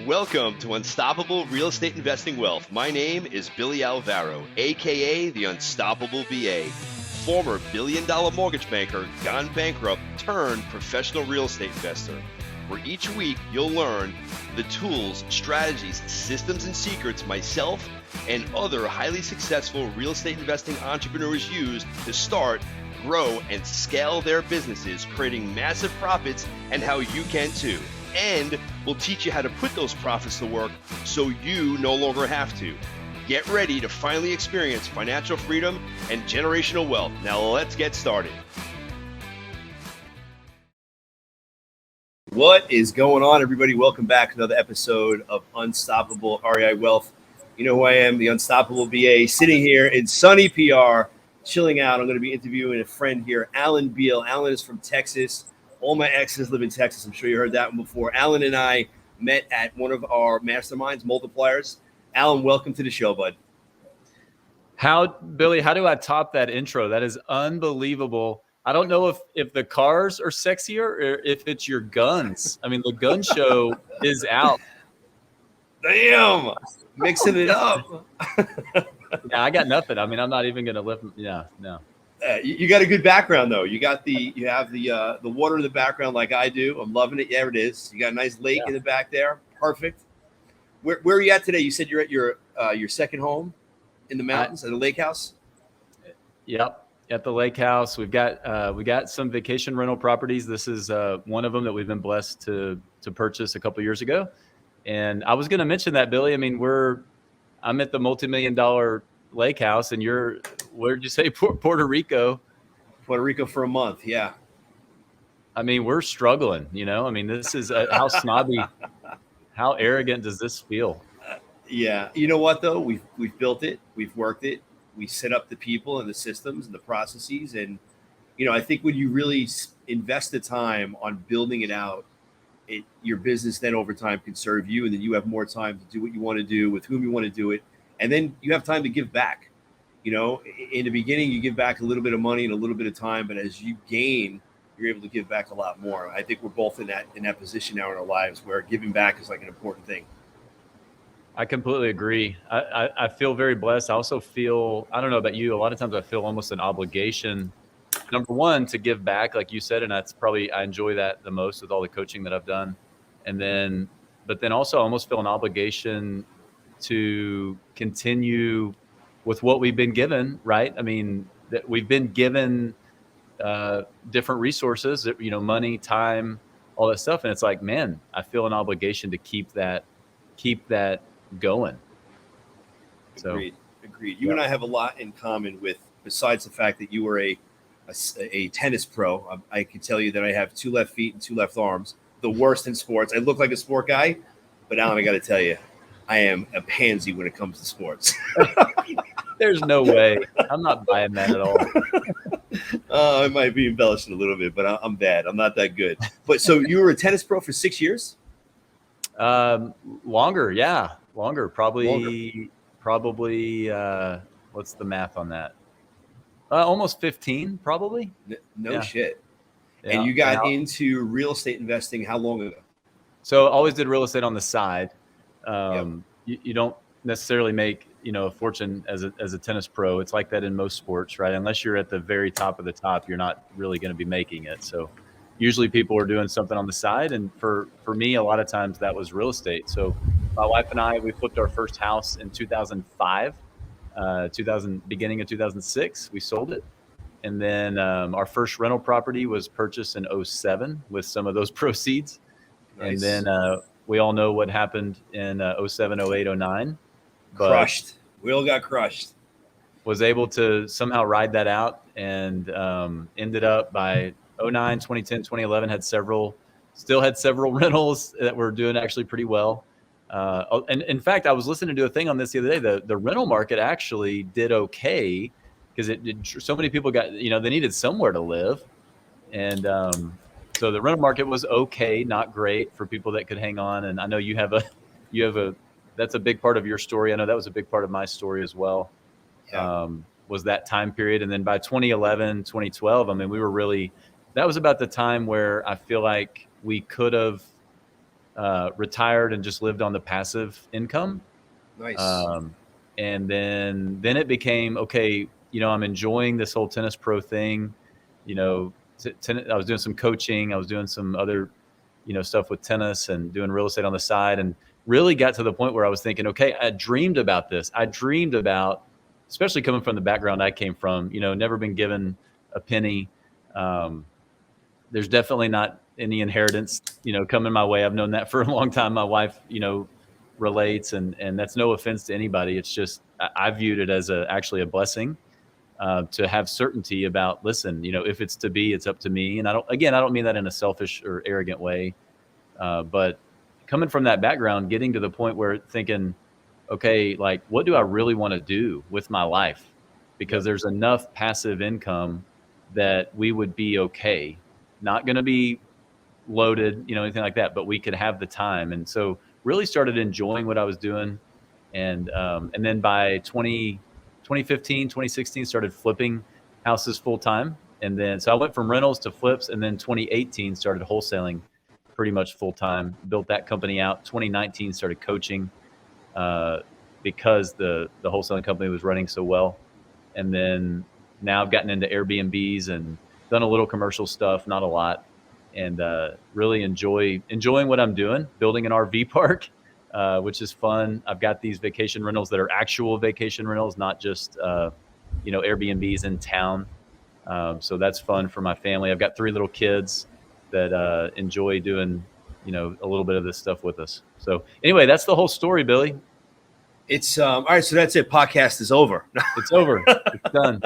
Welcome to Unstoppable Real Estate Investing Wealth. My name is Billy Alvaro, aka the Unstoppable VA, former billion-dollar mortgage banker, gone bankrupt, turned professional real estate investor. Where each week you'll learn the tools, strategies, systems, and secrets myself and other highly successful real estate investing entrepreneurs use to start, grow, and scale their businesses, creating massive profits, and how you can too. And we'll teach you how to put those profits to work so you no longer have to. Get ready to finally experience financial freedom and generational wealth. Now let's get started. What is going on, everybody? Welcome back to another episode of Unstoppable REI Wealth. You know who I am, the Unstoppable VA, sitting here in sunny PR, chilling out. I'm going to be interviewing a friend here, Biel. Alan is from Texas. All my exes live in Texas. I'm sure you heard that one before. Alan and I met at one of our masterminds, multipliers. Alan, welcome to the show, bud. Billy, how do I top that intro? That is unbelievable. I don't know if the cars are sexier or if it's your guns. I mean, the gun show is out. Damn, mixing it up. Yeah, I got nothing. I mean, I'm not even going to lift. Yeah, no. You got a good background though. You have the water in the background like I do. I'm loving it. There it is. You got a nice lake in the back there. Perfect. Where are you at today? You said you're at your second home in the mountains at the lake house. Yep, at the lake house. We got some vacation rental properties. This is one of them that we've been blessed to purchase a couple years ago. And I was going to mention that, Billy. I mean, I'm at the multi-million-dollar lake house, and where'd you say? Puerto Rico. Puerto Rico for a month. Yeah. I mean, we're struggling, I mean, this is how snobby, how arrogant does this feel? Yeah. You know what though? We've built it. We've worked it. We set up the people and the systems and the processes. And, I think when you really invest the time on building it out, your business then over time can serve you. And then you have more time to do what you want to do with whom you want to do it. And then you have time to give back. In the beginning, you give back a little bit of money and a little bit of time, but as you gain, you're able to give back a lot more. I think we're both in that position now in our lives where giving back is like an important thing. I completely agree. I feel very blessed. I also feel, I don't know about you, a lot of times I feel almost an obligation, number one, to give back, like you said, and that's probably, I enjoy that the most with all the coaching that I've done. But then also I almost feel an obligation to continue with what we've been given, right? I mean, that we've been given different resources, money, time, all that stuff. And it's like, man, I feel an obligation to keep that going. Agreed. You and I have a lot in common besides the fact that you were a tennis pro. I can tell you that I have 2 left feet and 2 left arms, the worst in sports. I look like a sport guy, but Alan, I got to tell you, I am a pansy when it comes to sports. There's no way. I'm not buying that at all. I might be embellishing a little bit, but I'm bad. I'm not that good. But so you were a tennis pro for 6 years? Longer. Yeah. Longer. Probably, what's the math on that? Almost 15, probably. No shit. Yeah. And you got into real estate investing how long ago? So I always did real estate on the side. You don't necessarily make, a fortune as a tennis pro. It's like that in most sports, right? Unless you're at the very top of the top, you're not really going to be making it. So usually people are doing something on the side. And for me, a lot of times that was real estate. So my wife and I, we flipped our first house in 2005, beginning of 2006, we sold it. And then our first rental property was purchased in 2007 with some of those proceeds. Nice. And then we all know what happened in 2007, 2008, 2009. Crushed. We all got crushed. Was able to somehow ride that out and ended up by 2009, 2010, 2011, still had several rentals that were doing actually pretty well. And in fact, I was listening to a thing on this the other day. The rental market actually did okay because so many people got, they needed somewhere to live. And so the rental market was okay, not great for people that could hang on. And I know you have that's a big part of your story. I know that was a big part of my story as well. Yeah. Was that time period. And then by 2011, 2012, I mean, that was about the time where I feel like we could have retired and just lived on the passive income. Nice. And then it became, okay, I'm enjoying this whole tennis pro thing. I was doing some coaching. I was doing some other, stuff with tennis and doing real estate on the side, and really got to the point where I was thinking, okay, I dreamed about this. I dreamed about, especially coming from the background I came from, never been given a penny. There's definitely not any inheritance, coming my way. I've known that for a long time. My wife, relates, and that's no offense to anybody. It's just, I viewed it as actually a blessing, to have certainty about, listen, if it's to be, it's up to me. And I don't mean that in a selfish or arrogant way. But coming from that background, getting to the point where thinking, okay, like, what do I really want to do with my life? Because there's enough passive income that we would be okay. Not going to be loaded, anything like that, but we could have the time. And so really started enjoying what I was doing. And then by 2015, 2016, started flipping houses full time. And then, so I went from rentals to flips, and then 2018 started wholesaling pretty much full time, built that company out. 2019 started coaching, because the wholesaling company was running so well. And then now I've gotten into Airbnbs and done a little commercial stuff, not a lot, and really enjoying what I'm doing, building an RV park, which is fun. I've got these vacation rentals that are actual vacation rentals, not just, Airbnbs in town. So that's fun for my family. I've got 3 little kids that enjoy doing, a little bit of this stuff with us. So anyway, that's the whole story, Billy. It's all right. So that's it. Podcast is over. It's over. It's done.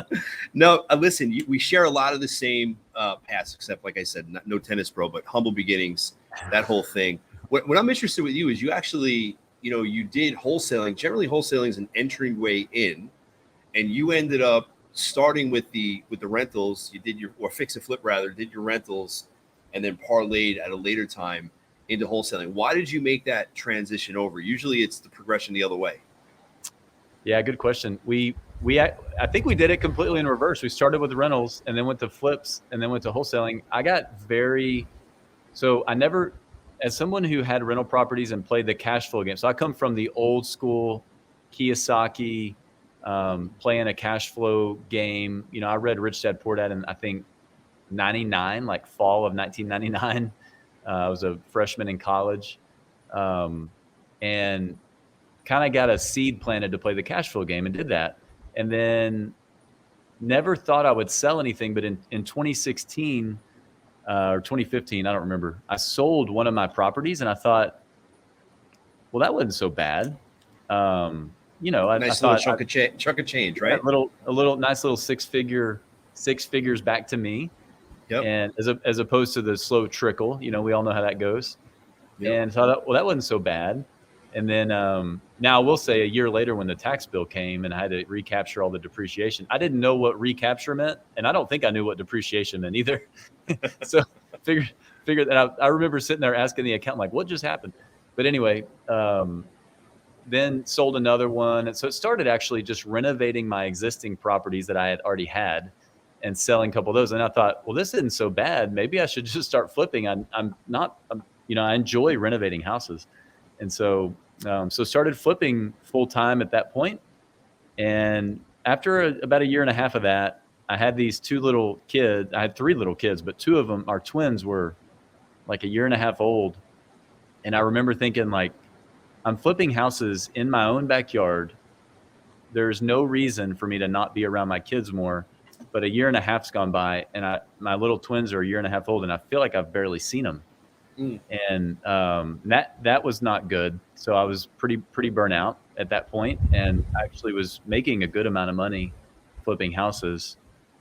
No, listen, we share a lot of the same paths, except, like I said, no tennis pro, but humble beginnings, that whole thing. What I'm interested with you is you actually, you did wholesaling. Generally, wholesaling is an entering way in, and you ended up starting with the rentals. You did or fix and flip rather, did your rentals, and then parlayed at a later time into wholesaling. Why did you make that transition over? Usually it's the progression the other way. Yeah, good question. I think we did it completely in reverse. We started with rentals and then went to flips and then went to wholesaling. I never, as someone who had rental properties and played the cash flow game. So I come from the old school Kiyosaki, playing a cash flow game. I read Rich Dad Poor Dad in, I think, 99, like fall of 1999. I was a freshman in college, and kind of got a seed planted to play the cash flow game and did that. And then never thought I would sell anything. But in 2016 or 2015, I don't remember, I sold one of my properties and I thought, well, that wasn't so bad. Nice little chunk of change, right? A little nice little six figures back to me. Yep. And as opposed to the slow trickle, we all know how that goes. Yep. And so I thought, well, that wasn't so bad. And then now I will say, a year later when the tax bill came and I had to recapture all the depreciation, I didn't know what recapture meant. And I don't think I knew what depreciation meant either. So figured that I remember sitting there asking the accountant, like, what just happened? But anyway, then sold another one. And so it started actually just renovating my existing properties that I had already had and selling a couple of those. And I thought, well, this isn't so bad. Maybe I should just start flipping. I enjoy renovating houses. And so started flipping full time at that point. And after about a year and a half of that, I had these 2 little kids. I had 3 little kids, but 2 of them, our twins, were like a year and a half old. And I remember thinking, like, I'm flipping houses in my own backyard. There's no reason for me to not be around my kids more. But a year and a half's gone by, and my little twins are a year and a half old, and I feel like I've barely seen them. And that was not good. So I was pretty burnt out at that point, and actually was making a good amount of money flipping houses.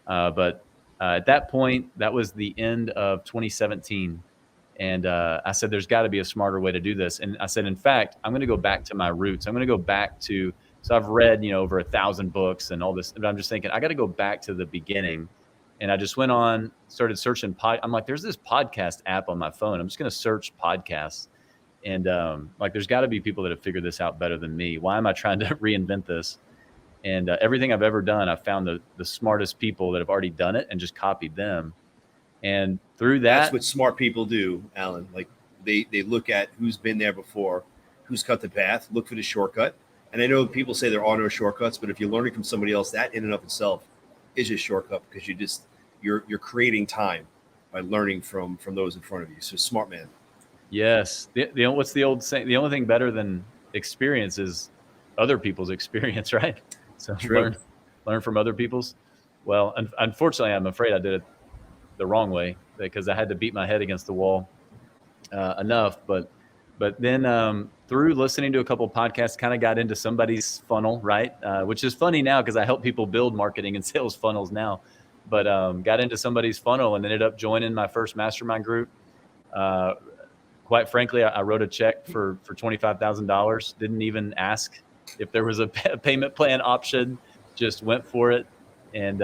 But at that point, that was the end of 2017. And I said, there's got to be a smarter way to do this. And I said, in fact, I'm going to go back to my roots. I'm going to go back to, so I've read, over 1,000 books and all this, but I'm just thinking, I got to go back to the beginning. And I just went on, started searching I'm like, there's this podcast app on my phone. I'm just going to search podcasts. And there's got to be people that have figured this out better than me. Why am I trying to reinvent this? And everything I've ever done, I've found the smartest people that have already done it and just copied them. And through that, that's what smart people do, Alan. Like, They look at who's been there before, who's cut the path, look for the shortcut. And I know people say there are no shortcuts, but if you're learning from somebody else, that in and of itself is a shortcut, because you're creating time by learning from those in front of you. So smart man. Yes. What's the old saying? The only thing better than experience is other people's experience, right? So learn from other people's. Well, unfortunately, I'm afraid I did it the wrong way, because I had to beat my head against the wall enough. But then through listening to a couple of podcasts, kind of got into somebody's funnel, right? Which is funny now, because I help people build marketing and sales funnels now. But got into somebody's funnel and ended up joining my first mastermind group. Quite frankly, I wrote a check for $25,000. Didn't even ask if there was a payment plan option. Just went for it, and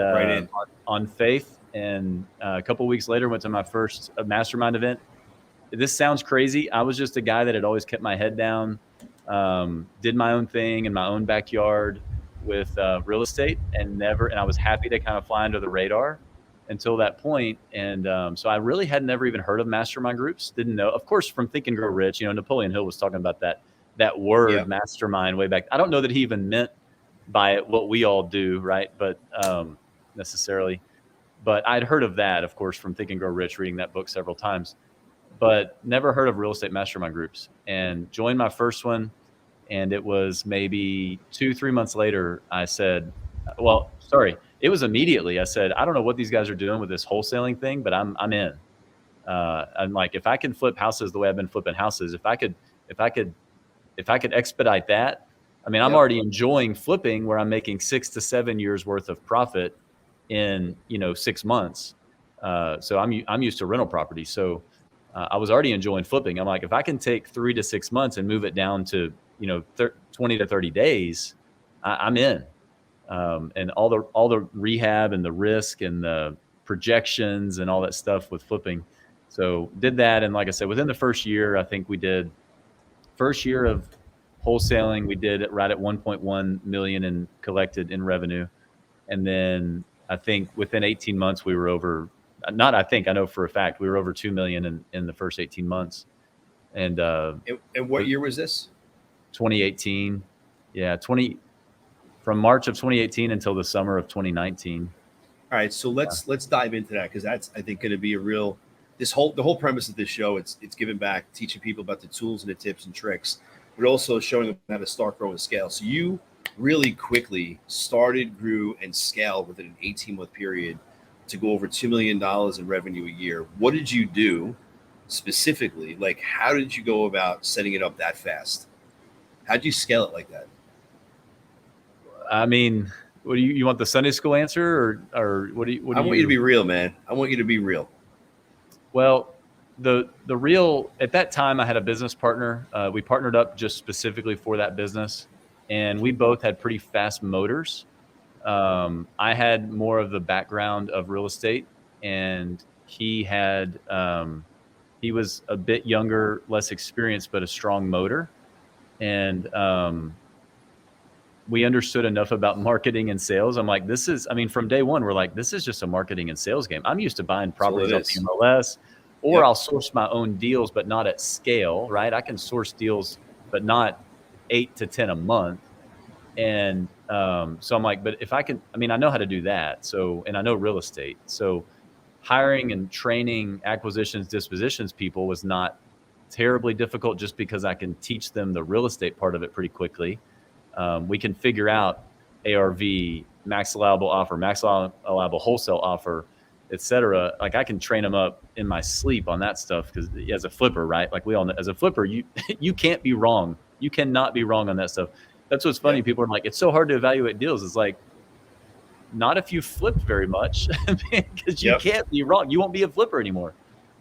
on faith. And a couple of weeks later, went to my first mastermind event. This sounds crazy. I was just a guy that had always kept my head down, did my own thing in my own backyard with real estate, and I was happy to kind of fly under the radar until that point. And so I really had never even heard of mastermind groups. Didn't know, of course, from Think and Grow Rich. Napoleon Hill was talking about that word mastermind way back. I don't know that he even meant by it what we all do, right? But necessarily. But I'd heard of that, of course, from Think and Grow Rich, reading that book several times, but never heard of real estate mastermind groups. And joined my first one, and it was maybe 2-3 months later, I said, it was immediately. I said, I don't know what these guys are doing with this wholesaling thing, but I'm in. I'm like, if I can flip houses the way I've been flipping houses, if I could expedite that, I mean, I'm already enjoying flipping, where I'm making 6 to 7 years worth of profit in 6 months. So I'm used to rental property. So I was already enjoying flipping. I'm like, if I can take 3 to 6 months and move it down to 20 to 30 days, I'm in. And all the rehab and the risk and the projections and all that stuff with flipping. So did that. And like I said, within the first year, I think first year of wholesaling, we did it right at 1.1 million in collected in revenue. And then I think within 18 months, we were over, I know for a fact, we were over 2 million in the first 18 months. And what year was this? 2018. Yeah. From March of 2018 until the summer of 2019. All right. So let's dive into that, because that's, I think, going to be the whole premise of this show. It's giving back, teaching people about the tools and the tips and tricks, but also showing them how to start, grow, and scale. So you really quickly started, grew, and scaled within an 18-month period to go over $2 million in revenue a year. What did you do specifically? Like, how did you go about setting it up that fast? How did you scale it like that? I mean, what do you want, the Sunday school answer, or what do you? I want you to be real, man. I want you to be real. Well, the real, at that time, I had a business partner. We partnered up just specifically for that business, and we both had pretty fast motors. I had more of the background of real estate, and he was a bit younger, less experienced, but a strong motor. And we understood enough about marketing and sales. I'm like, from day one, we're like, this is just a marketing and sales game. I'm used to buying properties off the MLS, or I'll source my own deals, but not at scale, right? I can source deals, but not 8 to 10 a month. And so I'm like, but if I can, I know how to do that. So, and I know real estate. So hiring and training acquisitions, dispositions people was not terribly difficult, just because I can teach them the real estate part of it pretty quickly. We can figure out ARV, max allowable offer, max allowable wholesale offer, et cetera. Like, I can train them up in my sleep on that stuff, because as a flipper, right? Like, we all know, as a flipper, you can't be wrong. You cannot be wrong on that stuff. That's what's funny. People are like, it's so hard to evaluate deals. It's like, not if you flipped very much, because you can't be wrong. You won't be a flipper anymore.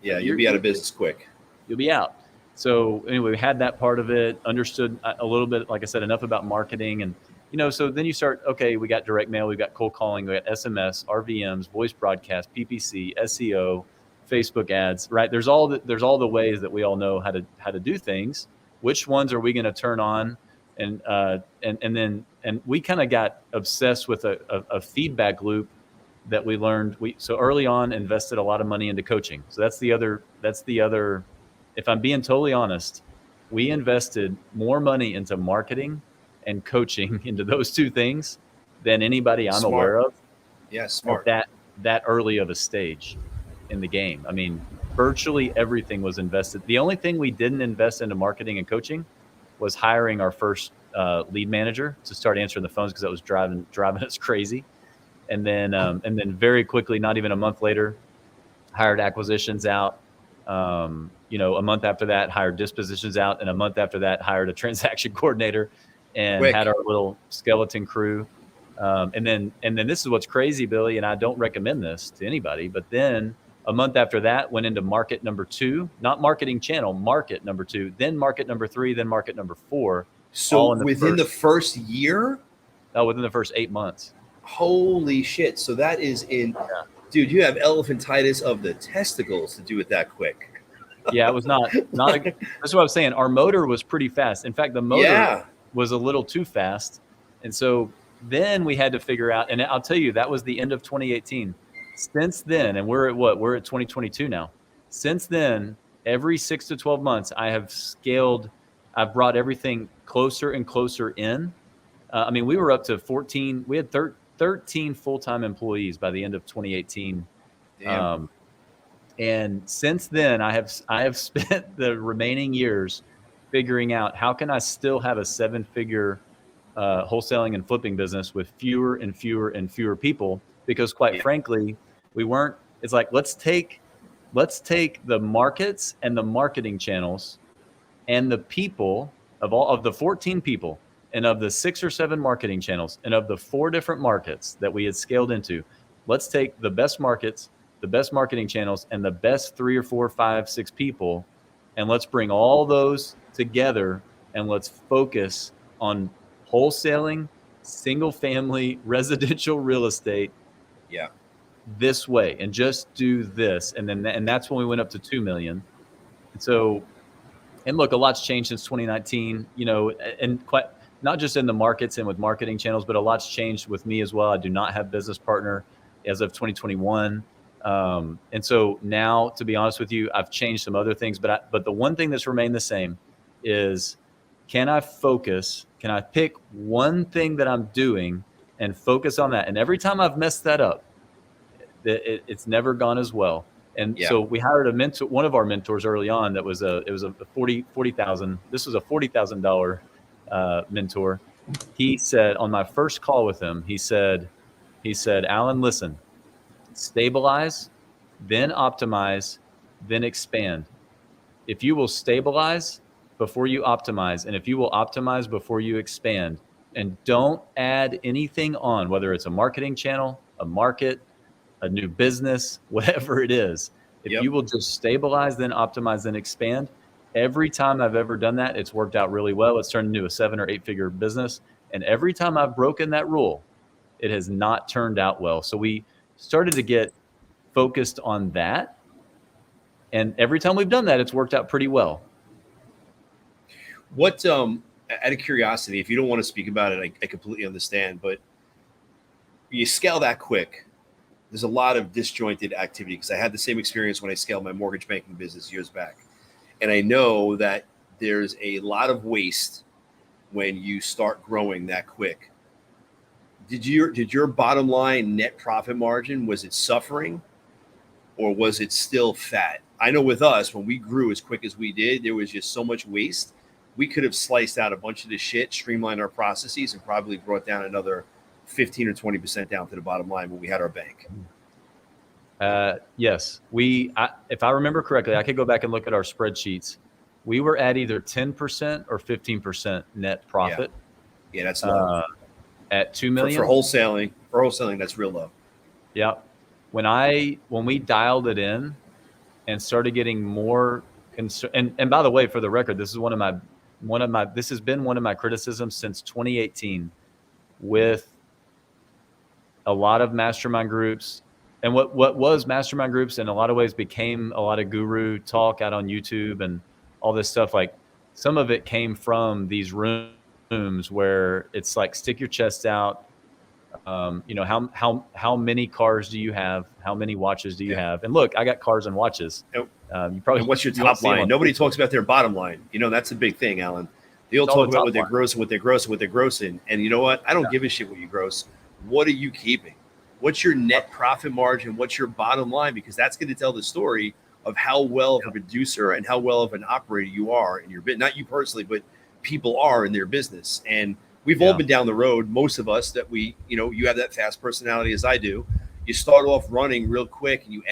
Yeah, you'll be out of business quick. You'll be out. So anyway, we had that part of it, understood a little bit, like I said, enough about marketing. And, so then you start, okay, we got direct mail, we got cold calling, we got SMS, RVMs, voice broadcast, PPC, SEO, Facebook ads, right? There's all the ways that we all know how to do things. Which ones are we going to turn on? And we kind of got obsessed with a feedback loop that we learned. So early on invested a lot of money into coaching. So that's the other if I'm being totally honest, we invested more money into marketing and coaching into those two things than anybody I'm aware of Yeah, at smart. that early of a stage in the game. I mean, virtually everything was invested. The only thing we didn't invest into marketing and coaching was hiring our first lead manager to start answering the phones, because that was driving us crazy. And then very quickly, not even a month later, hired acquisitions out. A month after that, hired dispositions out, and a month after that, hired a transaction coordinator, and Quick. had our little skeleton crew. And then this is what's crazy, Billy, and I don't recommend this to anybody. But then a month after that, went into market number 2, not marketing channel, market number 2, then market number 3, then market number 4. So within the first year? Within the first 8 months. Holy shit! So that is dude. You have elephantitis of the testicles to do it that quick. Yeah, it was not. That's what I was saying. Our motor was pretty fast. In fact, the motor was a little too fast, and so then we had to figure out. And I'll tell you, that was the end of 2018. Since then, and we're at 2022 now. Since then, every 6 to 12 months, I have scaled. I've brought everything closer and closer in. I mean, we were up to 14. We had 13 full-time employees by the end of 2018. And since then, I have spent the remaining years figuring out how can I still have a 7-figure wholesaling and flipping business with fewer and fewer and fewer people, because quite frankly, we weren't. It's like, let's take the markets and the marketing channels and the people of all of the 14 people and of the 6 or 7 marketing channels and of the 4 different markets that we had scaled into. Let's take the best markets, the best marketing channels, and the best 3 or 4, 5, 6 people, and let's bring all those together, and let's focus on wholesaling, single family residential real estate this way, and just do this. And that's when we went up to 2 million. And look, a lot's changed since 2019, and quite not just in the markets and with marketing channels, but a lot's changed with me as well. I do not have business partner as of 2021. And so now, to be honest with you, I've changed some other things, but the one thing that's remained the same is, can I pick one thing that I'm doing and focus on that? And every time I've messed that up, it's never gone as well. And so we hired a mentor, one of our mentors early on. It was a $40,000. This was a $40,000 mentor. He said on my first call with him, he said, Alan, listen, stabilize, then optimize, then expand. If you will stabilize before you optimize, and if you will optimize before you expand, and don't add anything on, whether it's a marketing channel, a market, a new business, whatever it is, if you will just stabilize, then optimize, then expand. Every time I've ever done that, it's worked out really well. It's turned into a 7 or 8 figure business. And every time I've broken that rule, it has not turned out well. So we started to get focused on that. And every time we've done that, it's worked out pretty well. What, out of curiosity, if you don't want to speak about it, I completely understand, but you scale that quick, there's a lot of disjointed activity, because I had the same experience when I scaled my mortgage banking business years back. And I know that there's a lot of waste when you start growing that quick. Did your bottom line net profit margin, was it suffering, or was it still fat? I know with us, when we grew as quick as we did, there was just so much waste. We could have sliced out a bunch of the shit, streamlined our processes, and probably brought down another 15 or 20% down to the bottom line when we had our bank. Yes. If I remember correctly, I could go back and look at our spreadsheets. We were at either 10% or 15% net profit. Yeah, that's low. At 2 million. For wholesaling, that's real low. Yeah. When we dialed it in and started getting more concern, and by the way, for the record, this is this has been one of my criticisms since 2018 with a lot of mastermind groups. And what was mastermind groups in a lot of ways became a lot of guru talk out on YouTube and all this stuff. Like, some of it came from these rooms where it's like, stick your chest out, How many cars do you have? How many watches do you have? And look, I got cars and watches. You probably and what's your you won't top see 'em line? on Nobody Facebook. talks about their bottom line. That's a big thing, Alan. They all It's all talk the about top what they're line. grossing, what they're grossing, what they're grossing. And you know what? I don't give a shit what you gross. What are you keeping? What's your net profit margin? What's your bottom line? Because that's going to tell the story of how well of a producer and how well of an operator you are in your business. Not you personally, but people are in their business. And we've all been down the road, most of us, that you have that fast personality as I do. You start off running real quick and you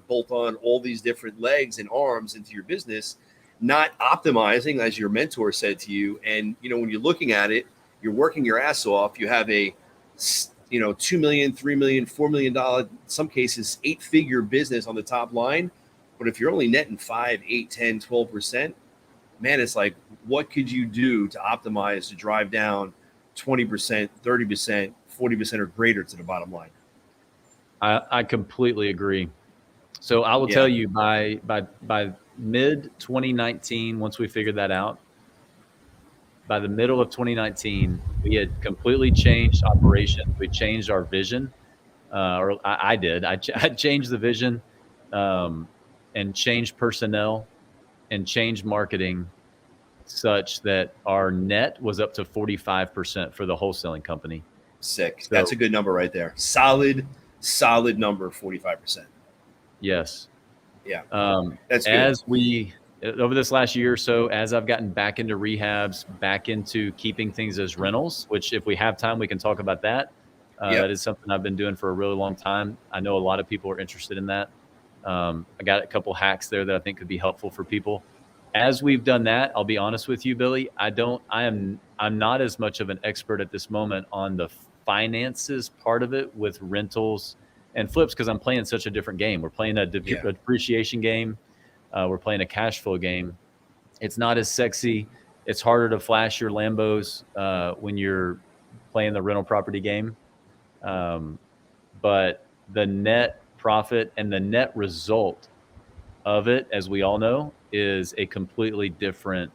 bolt on all these different legs and arms into your business, not optimizing, as your mentor said to you. And, when you're looking at it, you're working your ass off. You have a, $2 million, $3 million, $4 million, in some cases, 8-figure business on the top line. But if you're only netting 5, 8, 10, 12%, man, it's like, what could you do to optimize to drive down 20%, 30%, 40% or greater to the bottom line? I completely agree. So I will tell you by mid 2019, once we figured that out, by the middle of 2019, we had completely changed operations. We changed our vision, or I did. I changed the vision, and changed personnel, and changed marketing, such that our net was up to 45% for the wholesaling company. Sick. So, that's a good number right there. Solid number, 45%. Yes. Yeah. That's good. Over this last year or so, as I've gotten back into rehabs, back into keeping things as rentals, which if we have time, we can talk about that. That is something I've been doing for a really long time. I know a lot of people are interested in that. I got a couple hacks there that I think could be helpful for people. As we've done that, I'll be honest with you, Billy, I'm not as much of an expert at this moment on the finances part of it with rentals and flips, because I'm playing such a different game. We're playing a depreciation game. We're playing a cash flow game. It's not as sexy. It's harder to flash your Lambos when you're playing the rental property game. But the net profit and the net result of it, as we all know, is a completely different.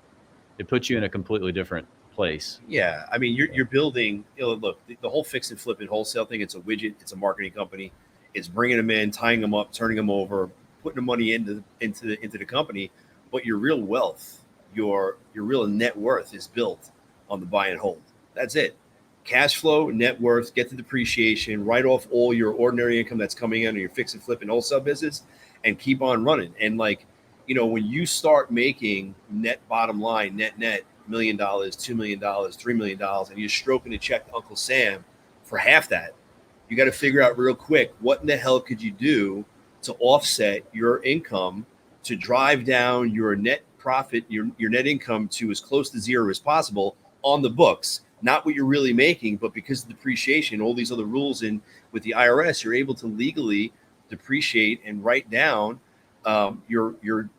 It puts you in a completely different place. Yeah, I mean, you're building. Look, the whole fix and flip and wholesale thing. It's a widget. It's a marketing company. It's bringing them in, tying them up, turning them over, putting the money into the company. But your real wealth, your real net worth, is built on the buy and hold. That's it. Cash flow, net worth, get the depreciation, write off all your ordinary income that's coming in on your fix and flip and wholesale business, and keep on running. And when you start making net bottom line, net $1 million, $2 million, $3 million, and you're stroking a check to Uncle Sam for half that, you got to figure out real quick, what in the hell could you do to offset your income to drive down your net profit, your net income to as close to zero as possible on the books, not what you're really making, but because of depreciation, all these other rules in with the IRS, you're able to legally depreciate and write down your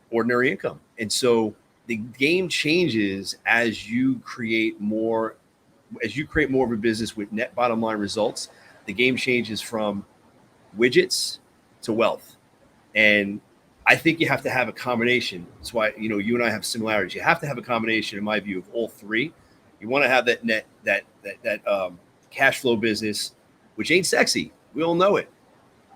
ordinary income. And so the game changes as you create more of a business with net bottom line results. The game changes from widgets to wealth. And I think you have to have a combination. That's why, you and I have similarities. You have to have a combination, in my view, of all three. You want to have that net, that cash flow business, which ain't sexy. We all know it.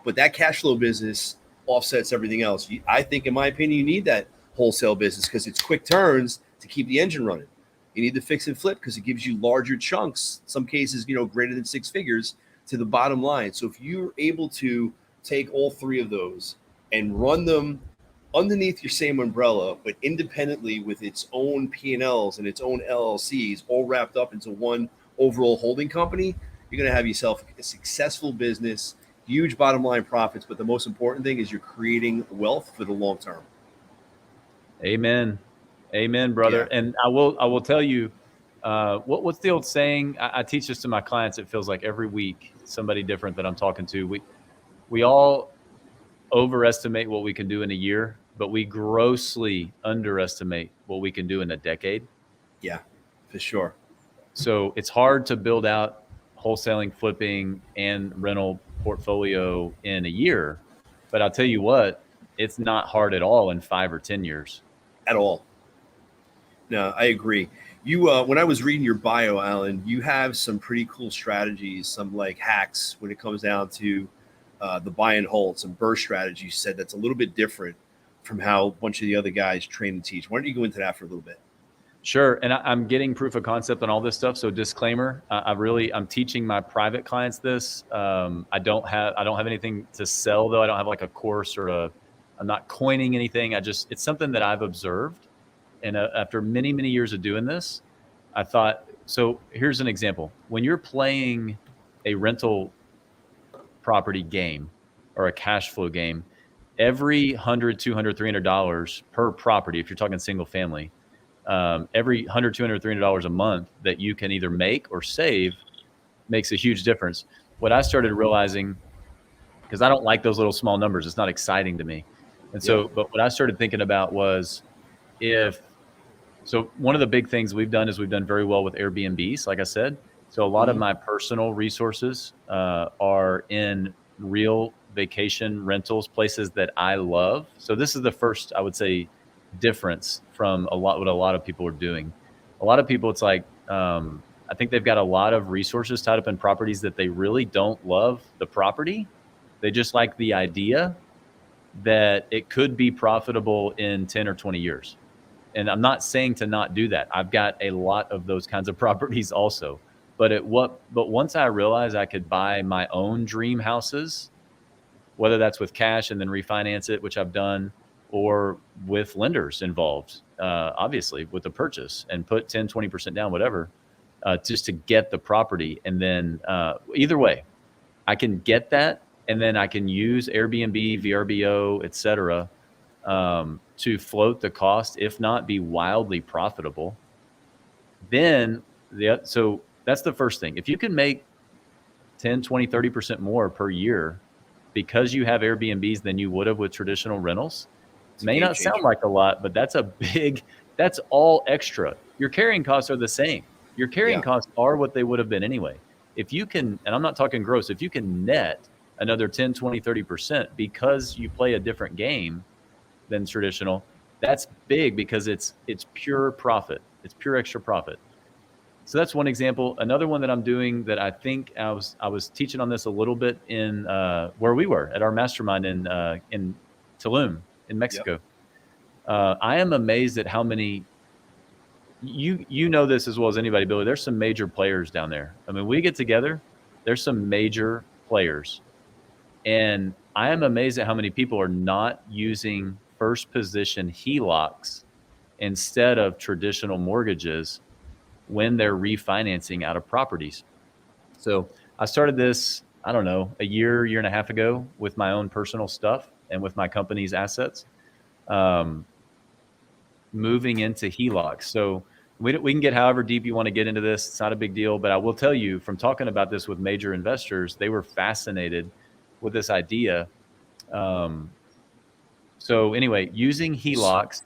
But that cash flow business offsets everything else. I think, in my opinion, you need that wholesale business because it's quick turns to keep the engine running. You need the fix and flip because it gives you larger chunks, some cases, greater than 6 figures to the bottom line. So if you're able to take all three of those and run them underneath your same umbrella, but independently with its own P&Ls and its own LLCs, all wrapped up into one overall holding company, you're going to have yourself a successful business, huge bottom line profits. But the most important thing is you're creating wealth for the long term. Amen. Amen, brother. Yeah. And I will tell you, what's the old saying? I teach this to my clients. It feels like every week, somebody different that I'm talking to. We all overestimate what we can do in a year, but we grossly underestimate what we can do in a decade. Yeah, for sure. So it's hard to build out wholesaling, flipping, and rental portfolio in a year. But I'll tell you what, it's not hard at all in 5 or 10 years. At all. No, I agree. You, when I was reading your bio, Alan, you have some pretty cool strategies, some like hacks when it comes down to the buy and hold, some burst strategies. You said that's a little bit different from how a bunch of the other guys train and teach. Why don't you go into that for a little bit? Sure. And I'm getting proof of concept on all this stuff. So disclaimer, I'm teaching my private clients this. I don't have anything to sell though. I don't have like a course I'm not coining anything. It's something that I've observed. And after many, many years of doing this, I thought, so here's an example. When you're playing a rental property game or a cash flow game, every $100, $200, $300 per property, if you're talking single family, every $100, $200, $300 a month that you can either make or save makes a huge difference. What I started realizing, because I don't like those little small numbers, it's not exciting to me. And so, but what I started thinking about was so one of the big things we've done is we've done very well with Airbnbs, like I said. So a lot of my personal resources are in real vacation rentals, places that I love. So this is the first, I would say, difference from what a lot of people are doing. A lot of people, it's like, I think they've got a lot of resources tied up in properties that they really don't love the property. They just like the idea that it could be profitable in 10 or 20 years. And I'm not saying to not do that. I've got a lot of those kinds of properties also. But once I realized I could buy my own dream houses, whether that's with cash and then refinance it, which I've done, or with lenders involved, obviously with the purchase, and put 10, 20% down, whatever, just to get the property. And then either way, I can get that. And then I can use Airbnb, VRBO, et cetera, to float the cost, if not be wildly profitable. Then, so that's the first thing. If you can make 10, 20, 30% more per year because you have Airbnbs than you would have with traditional rentals, it may not sound like a lot, but that's that's all extra. Your carrying costs are the same. Your carrying costs are what they would have been anyway. If you can, and I'm not talking gross, if you can net another 10, 20, 30% because you play a different game than traditional, that's big because it's pure profit. It's pure extra profit. So that's one example. Another one that I'm doing that I think I was teaching on this a little bit in where we were at our mastermind in Tulum in Mexico. I am amazed at how many, you know this as well as anybody, Billy, there's some major players down there. I mean, we get together, there's some major players. And I am amazed at how many people are not using first position HELOCs instead of traditional mortgages when they're refinancing out of properties. So I started this, I don't know, a year and a half ago with my own personal stuff and with my company's assets, moving into HELOCs. So we can get however deep you want to get into this. It's not a big deal, but I will tell you from talking about this with major investors, they were fascinated with this idea. So anyway, using HELOCs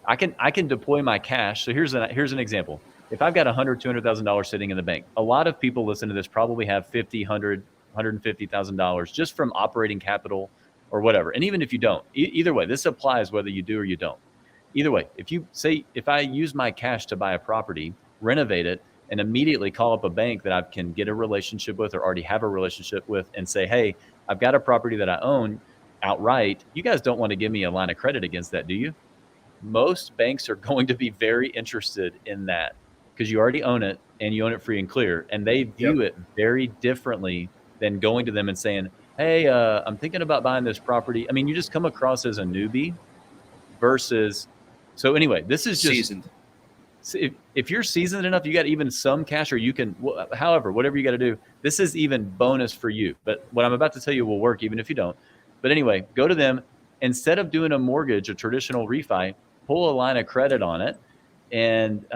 I can deploy my cash. So here's an example. If I've got $100,000, $200,000 sitting in the bank, a lot of people listen to this probably have $50,000, $100,000, $150,000 just from operating capital or whatever. And even if you don't, either way, this applies whether you do or you don't. Either way, if I use my cash to buy a property, renovate it, and immediately call up a bank that I can get a relationship with or already have a relationship with and say, hey, I've got a property that I own outright. You guys don't want to give me a line of credit against that, do you? Most banks are going to be very interested in that because you already own it and you own it free and clear. And they view it very differently than going to them and saying, hey, I'm thinking about buying this property. I mean, you just come across as a newbie versus. So anyway, this is just seasoned. If you're seasoned enough, you got even some cash, or you can, however, whatever you got to do, this is even bonus for you. But what I'm about to tell you will work even if you don't. But anyway, go to them. Instead of doing a mortgage, a traditional refi, pull a line of credit on it. And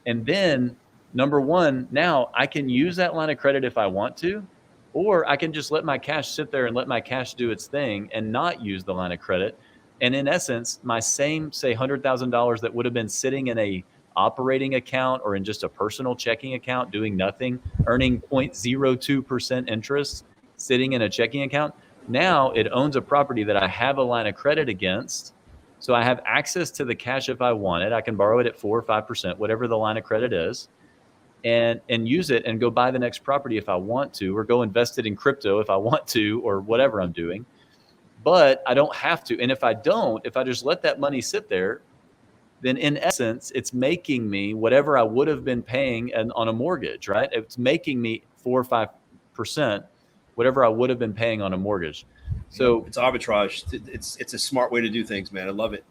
then number one, now I can use that line of credit if I want to, or I can just let my cash sit there and let my cash do its thing and not use the line of credit. And in essence, my same, say, $100,000 that would have been sitting in a operating account or in just a personal checking account doing nothing, earning 0.02% interest sitting in a checking account. Now it owns a property that I have a line of credit against, So I have access to the cash if I want it. I can borrow it at 4 or 5%, whatever the line of credit is, and use it and go buy the next property if I want to, or go invest it in crypto if I want to, or whatever I'm doing. But I don't have to. And if I don't, if I just let that money sit there, then in essence, it's making me whatever I would have been paying on a mortgage, right? It's making me 4 or 5%, whatever I would have been paying on a mortgage. So it's arbitrage. It's a smart way to do things, man. I love it.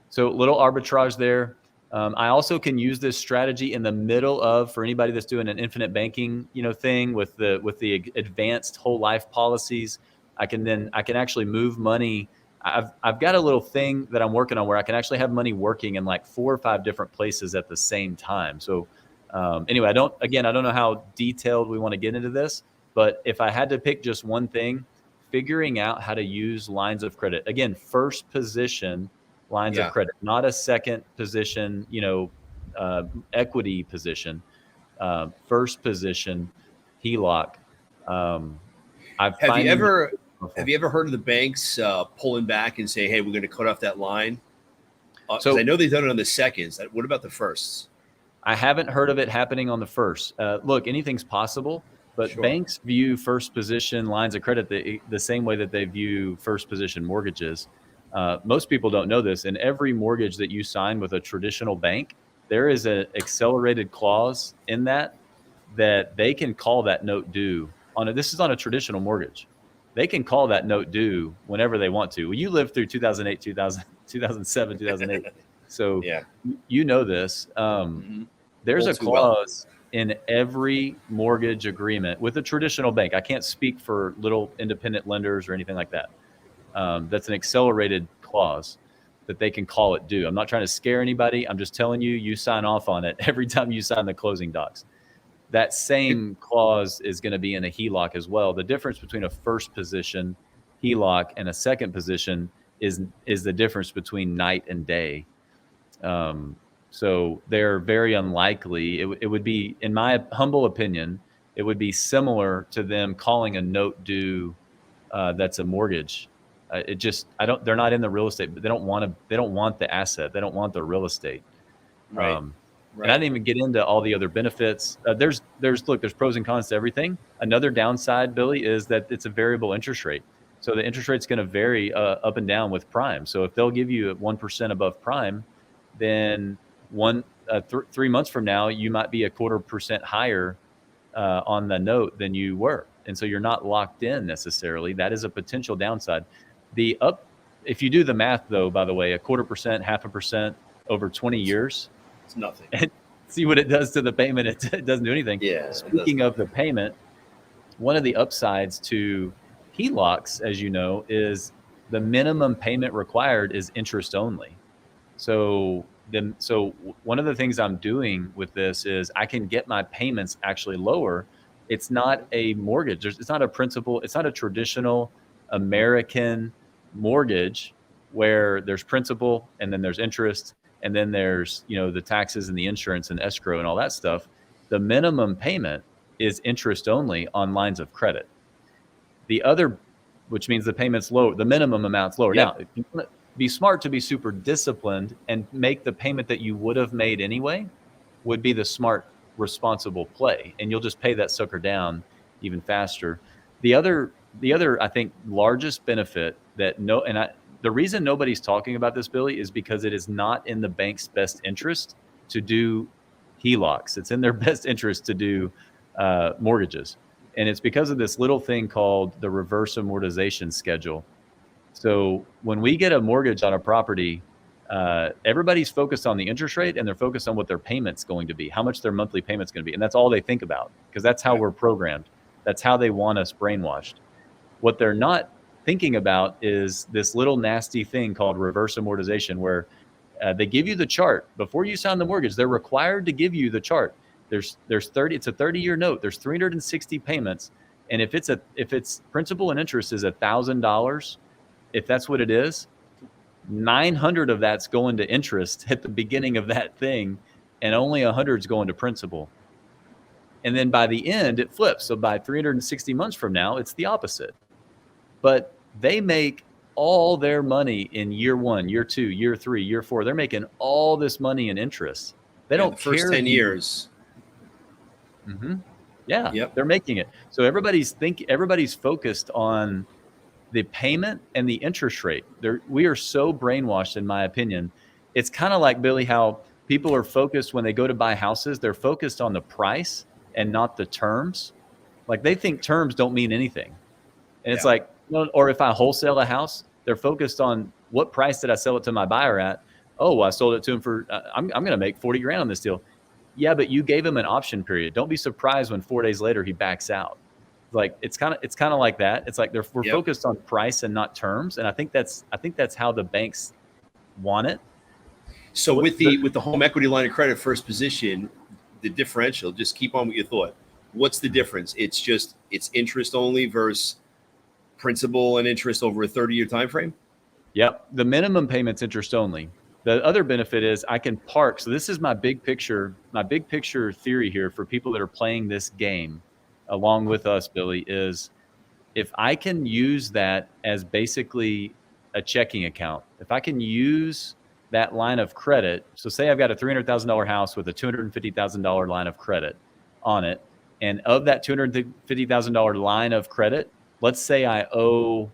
So little arbitrage there. I also can use this strategy in the middle of, for anybody that's doing an infinite banking, thing with the advanced whole life policies. I can actually move money. I've got a little thing that I'm working on where I can actually have money working in like 4 or 5 different places at the same time. So anyway, I don't know how detailed we want to get into this, but if I had to pick just one thing, figuring out how to use lines of credit, again, first position lines of credit, not a second position, equity position, first position HELOC. Have you ever heard of the banks pulling back and say, hey, we're going to cut off that line? So I know they've done it on the seconds. What about the firsts? I haven't heard of it happening on the first. Look, anything's possible, but banks view first position lines of credit the same way that they view first position mortgages. Most people don't know this. In every mortgage that you sign with a traditional bank, there is an accelerated clause in that they can call that note due. This is on a traditional mortgage. They can call that note due whenever they want to. Well, you lived through 2008, 2007, 2008. So you know this. There's a clause in every mortgage agreement with a traditional bank. I can't speak for little independent lenders or anything like that. That's an accelerated clause that they can call it due. I'm not trying to scare anybody. I'm just telling you, you sign off on it every time you sign the closing docs. That same clause is going to be in a HELOC as well. The difference between a first position HELOC and a second position is the difference between night and day. So they're very unlikely. It would be, in my humble opinion, it would be similar to them calling a note due that's a mortgage. They're not in the real estate, but they don't want the asset. They don't want the real estate. Right. And I didn't even get into all the other benefits. There's pros and cons to everything. Another downside, Billy, is that it's a variable interest rate. So the interest rate's going to vary up and down with prime. So if they'll give you 1% above prime, then 3 months from now, you might be 0.25% higher on the note than you were. And so you're not locked in necessarily. That is a potential downside. If you do the math, though, by the way, 0.25%, 0.5% over 20 years, it's nothing. And see what it does to the payment. It doesn't do anything. Yeah. Speaking of the payment, one of the upsides to HELOCs, as you know, is the minimum payment required is interest only. So one of the things I'm doing with this is I can get my payments actually lower. It's not a mortgage. It's not a principal. It's not a traditional American mortgage where there's principal and then there's interest. And then there's, the taxes and the insurance and escrow and all that stuff. The minimum payment is interest only on lines of credit. The other, which means the payment's low, the minimum amount's lower. Now, if you want to be smart to be super disciplined and make the payment that you would have made anyway, would be the smart, responsible play. And you'll just pay that sucker down even faster. The other, I think, largest benefit the reason nobody's talking about this, Billy, is because it is not in the bank's best interest to do HELOCs. It's in their best interest to do mortgages. And it's because of this little thing called the reverse amortization schedule. So when we get a mortgage on a property, everybody's focused on the interest rate and they're focused on what their payment's going to be, how much their monthly payment's going to be. And that's all they think about because that's how we're programmed. That's how they want us brainwashed. What they're not thinking about is this little nasty thing called reverse amortization where they give you the chart before you sign the mortgage. They're required to give you the chart. It's a 30-year note. There's 360 payments. And if it's principal and interest is $1,000, if that's what it is, 900 of that's going to interest at the beginning of that thing. And only 100 is going to principal. And then by the end it flips. So by 360 months from now, it's the opposite. But they make all their money in year 1, year 2, year 3, year 4. They're making all this money in interest. They don't the first care 10 years. Mm-hmm. Yeah, Yep. they're making it. So everybody's focused on the payment and the interest rate. We are so brainwashed, in my opinion. It's kind of like, Billy, how people are focused when they go to buy houses. They're focused on the price and not the terms. Like they think terms don't mean anything. And it's like, or if I wholesale a house, they're focused on what price did I sell it to my buyer at? Oh, well, I sold it to him for, I'm going to make 40 grand on this deal. Yeah, but you gave him an option period. Don't be surprised when 4 days later he backs out. Like it's kind of like that. It's like we're focused on price and not terms. And I think that's how the banks want it. So with the home equity line of credit first position, the differential, just keep on with your thought. What's the difference? It's interest only versus principal and interest over a 30-year time frame? Yep. The minimum payment's interest only. The other benefit is I can park. So this is my big picture theory here for people that are playing this game along with us, Billy, is if I can use that as basically a checking account, if I can use that line of credit. So say I've got a $300,000 house with a $250,000 line of credit on it. And of that $250,000 line of credit, let's say I owe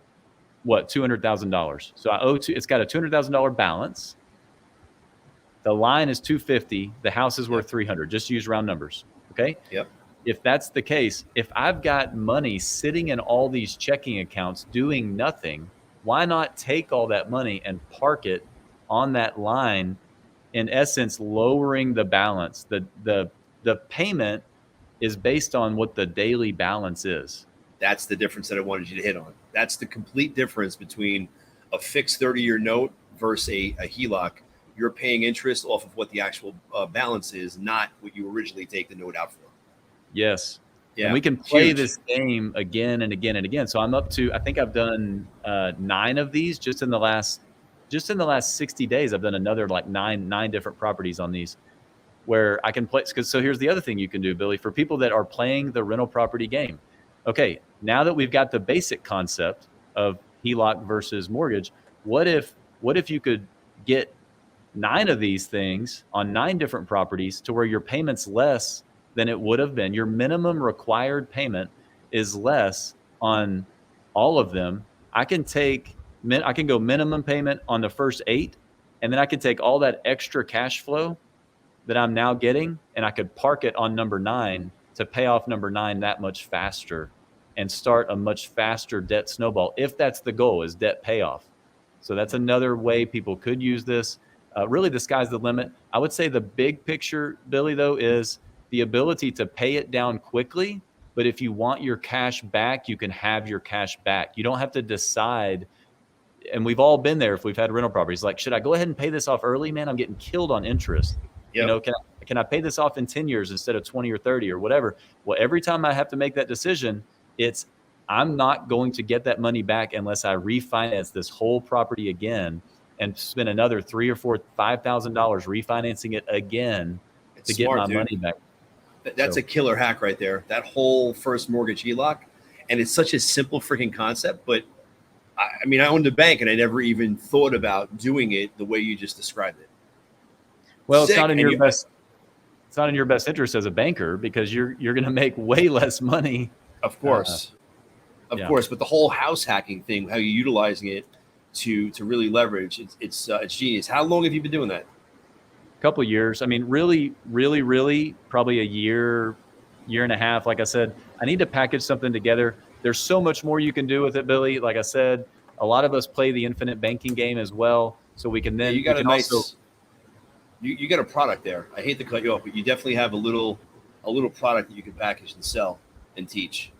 $200,000. So I owe it's got a $200,000 balance. The line is $250,000. The house is worth $300,000. Just use round numbers. Okay. Yep. If that's the case, if I've got money sitting in all these checking accounts doing nothing, why not take all that money and park it on that line, in essence, lowering the balance? The payment is based on what the daily balance is. That's the difference that I wanted you to hit on. That's the complete difference between a fixed 30-year note versus a HELOC. You're paying interest off of what the actual balance is, not what you originally take the note out for. Yes. Yeah. And we can play this game again and again and again. So I'm up to, I think I've done 9 of these just in the last 60 days. I've done another like nine different properties on these where I can play. So here's the other thing you can do, Billy, for people that are playing the rental property game. Okay, now that we've got the basic concept of HELOC versus mortgage, what if you could get 9 of these things on 9 different properties to where your payment's less than it would have been? Your minimum required payment is less on all of them. I can go minimum payment on the first 8, and then I can take all that extra cash flow that I'm now getting, and I could park it on number 9 to pay off number 9 that much faster and start a much faster debt snowball, if that's the goal, is debt payoff. So that's another way people could use this. Really, the sky's the limit. I would say the big picture, Billy, though, is the ability to pay it down quickly. But if you want your cash back, you can have your cash back. You don't have to decide. And we've all been there if we've had rental properties. Like, should I go ahead and pay this off early? Man, I'm getting killed on interest. Yep. You know, can I pay this off in 10 years instead of 20 or 30 or whatever? Well, every time I have to make that decision, I'm not going to get that money back unless I refinance this whole property again and spend another $3,000 or $5,000 refinancing it again to get my money back. That's a killer hack right there. That whole first mortgage HELOC, and it's such a simple freaking concept. But I mean, I owned a bank and I never even thought about doing it the way you just described it. Well, it's not in your best. It's not in your best interest as a banker because you're going to make way less money. Of course, of course. But the whole house hacking thing, how you're utilizing it to really leverage, it's genius. How long have you been doing that? A couple of years. I mean, really, probably a year and a half. Like I said, I need to package something together. There's so much more you can do with it, Billy. Like I said, a lot of us play the infinite banking game as well, so we can then. You got you got a product there. I hate to cut you off, but you definitely have a little product that you can package and sell and teach.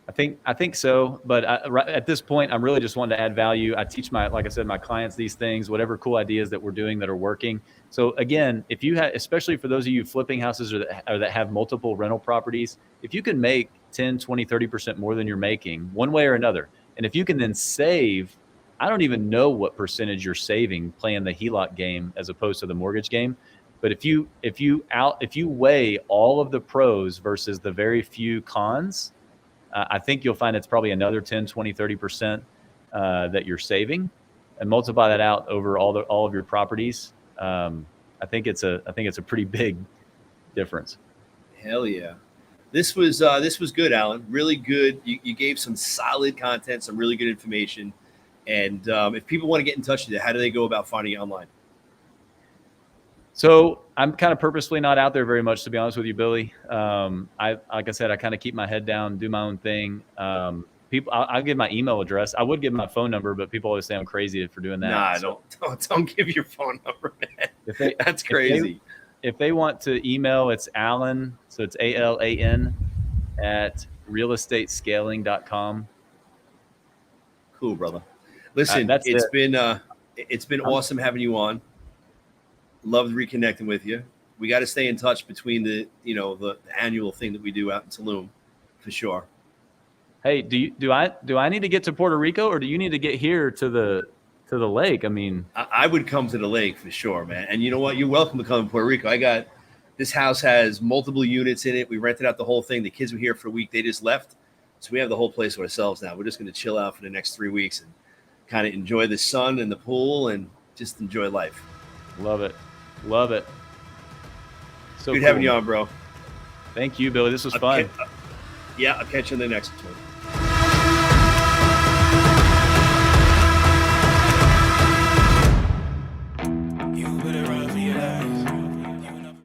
I think so, but at this point, I'm really just wanting to add value. I teach like I said, my clients these things, whatever cool ideas that we're doing that are working. So again, if you have, especially for those of you flipping houses or that have multiple rental properties, if you can make 10, 20, 30% more than you're making one way or another, and if you can then save, I don't even know what percentage you're saving playing the HELOC game as opposed to the mortgage game. But if you weigh all of the pros versus the very few cons, I think you'll find it's probably another 10, 20, 30% that you're saving, and multiply that out over all of your properties. I think it's a pretty big difference. Hell yeah. This was good, Alan. Really good. You gave some solid content, some really good information. And if people want to get in touch with you, how do they go about finding you online? So I'm kind of purposefully not out there very much, to be honest with you, Billy. Like I said, I kind of keep my head down, do my own thing. I'll give my email address. I would give my phone number, but people always say I'm crazy for doing that. Nah, don't give your phone number, man. That's crazy. If they want to email, it's Alan. So it's ALAN at realestatescaling.com. Cool, brother. Listen, it's been awesome having you on. Loved reconnecting with you. We got to stay in touch between the annual thing that we do out in Tulum, for sure. Hey, do I need to get to Puerto Rico, or do you need to get here to the lake? I mean, I would come to the lake for sure, man. And you know what? You're welcome to come to Puerto Rico. This house has multiple units in it. We rented out the whole thing. The kids were here for a week. They just left. So we have the whole place to ourselves now. We're just going to chill out for the next 3 weeks and kind of enjoy the sun and the pool and just enjoy life. Love it. Love it. So good having you on, bro. Thank you, Billy. This was fun. I'll catch you in the next one.